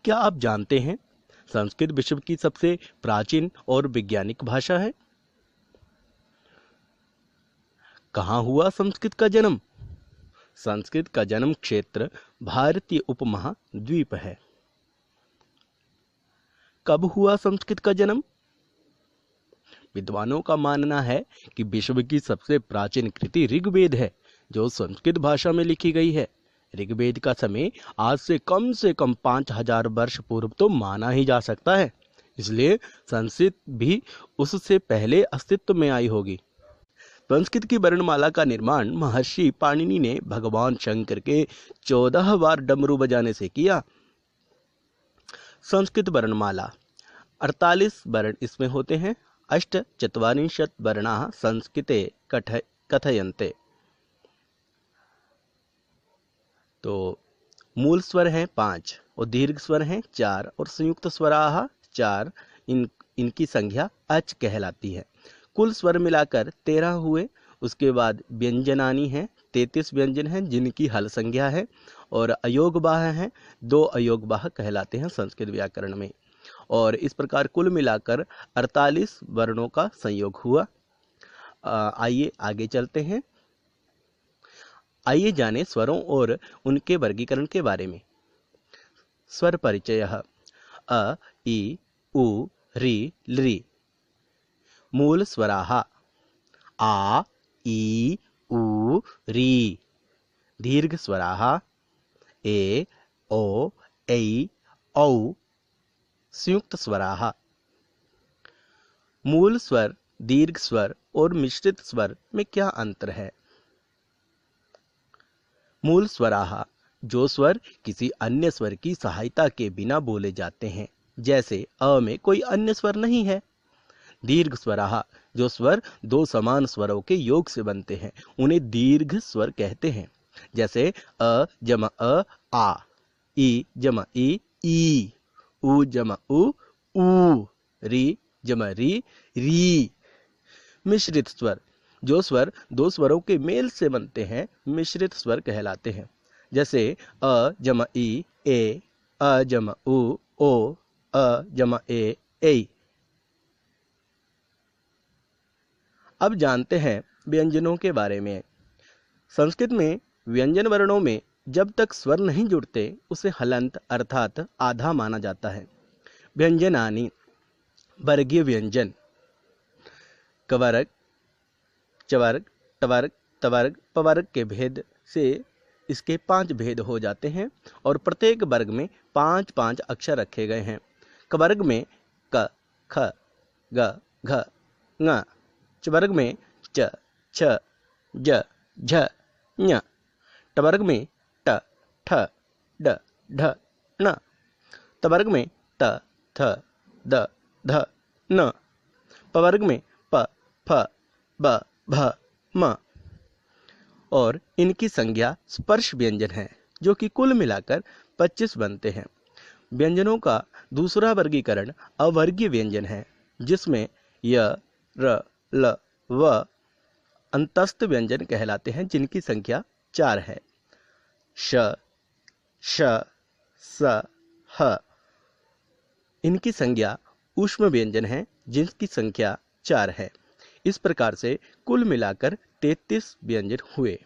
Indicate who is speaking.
Speaker 1: क्या आप जानते हैं संस्कृत विश्व की सबसे प्राचीन और वैज्ञानिक भाषा है? कहाँ हुआ संस्कृत का जन्म? संस्कृत का जन्म क्षेत्र भारतीय उपमहाद्वीप है। कब हुआ संस्कृत का जन्म? विद्वानों का मानना है कि विश्व की सबसे प्राचीन कृति ऋग्वेद है, जो संस्कृत भाषा में लिखी गई है। ऋग्वेद का समय आज से कम 5000 वर्ष पूर्व तो माना ही जा सकता है, इसलिए संस्कृत भी उससे पहले अस्तित्व में आई होगी। संस्कृत की वर्णमाला का निर्माण महर्षि पाणिनि ने भगवान शंकर के 14 बार डमरू बजाने से किया। संस्कृत वर्णमाला 48 वर्ण इसमें होते हैं। अष्टचत्वारिंशत् वर्णाः संस्कृते कथयन्ते। तो मूल स्वर हैं 5 और दीर्घ स्वर हैं 4 और संयुक्त स्वराः 4। इनकी संख्या अच कहलाती है। कुल स्वर मिलाकर 13 हुए। उसके बाद व्यंजनानी हैं 33 व्यंजन हैं जिनकी हल संज्ञा है, और अयोगवाह हैं 2 अयोगवाह कहलाते हैं संस्कृत व्याकरण में। और इस प्रकार कुल मिलाकर 48 वर्णों का संयोग हुआ। आइए आगे चलते हैं। आइए जानें स्वरों और उनके वर्गीकरण के बारे में। स्वर परिचय। अ, इ, उ, रि, लृ। मूल स्वराः आ, ई, उ, री। दीर्घ स्वराः ए, ओ, ऐ, औ। संयुक्त स्वराः। मूल स्वर, दीर्घ स्वर और मिश्रित स्वर में क्या अंतर है? मूल स्वराः जो स्वर किसी अन्य स्वर की सहायता के बिना बोले जाते हैं, जैसे अ में कोई अन्य स्वर नहीं है। दीर्घ स्वराः जो स्वर 2 समान स्वरों के योग से बनते हैं, उन्हें दीर्घ स्वर कहते हैं। जैसे अ जमा अ, आ, ई जमा ई, उ जमा ऊ, री जमा री। मिश्रित स्वर जो स्वर 2 स्वरों के मेल से बनते हैं, मिश्रित स्वर कहलाते हैं। जैसे अ जमा ई, ए, अ जमा उ, ओ, अ जमा ए, ऐ। अब जानते हैं व्यंजनों के बारे में। संस्कृत में व्यंजन वर्णों में जब तक स्वर नहीं जुड़ते उसे हलंत अर्थात आधा माना जाता है। व्यंजनानि वर्गीय व्यंजन कवर्ग, चवर्ग, टवर्ग, तवर्ग, पवर्ग के भेद से इसके 5 भेद हो जाते हैं और प्रत्येक वर्ग में 5 अक्षर रखे गए हैं। कवर्ग में क, ख, ग, घ, ङ। चवर्ग में च, छ, ज, झ, ञ। टवर्ग में ट, ठ, ड, ढ, ण। तवर्ग में त, थ, द, ध, न। पवर्ग में प, फ, ब, भ, म। और इनकी संज्ञा स्पर्श व्यंजन है, जो कि कुल मिलाकर 25 बनते हैं। व्यंजनों का दूसरा वर्गीकरण अवर्गीय व्यंजन है, जिसमें य, र, ल, व अंतस्थ व्यंजन कहलाते हैं, जिनकी संख्या 4 है। श, श, स, ह। इनकी संज्ञा ऊष्म व्यंजन है, जिनकी संख्या 4 है। इस प्रकार से कुल मिलाकर 33 व्यंजन हुए।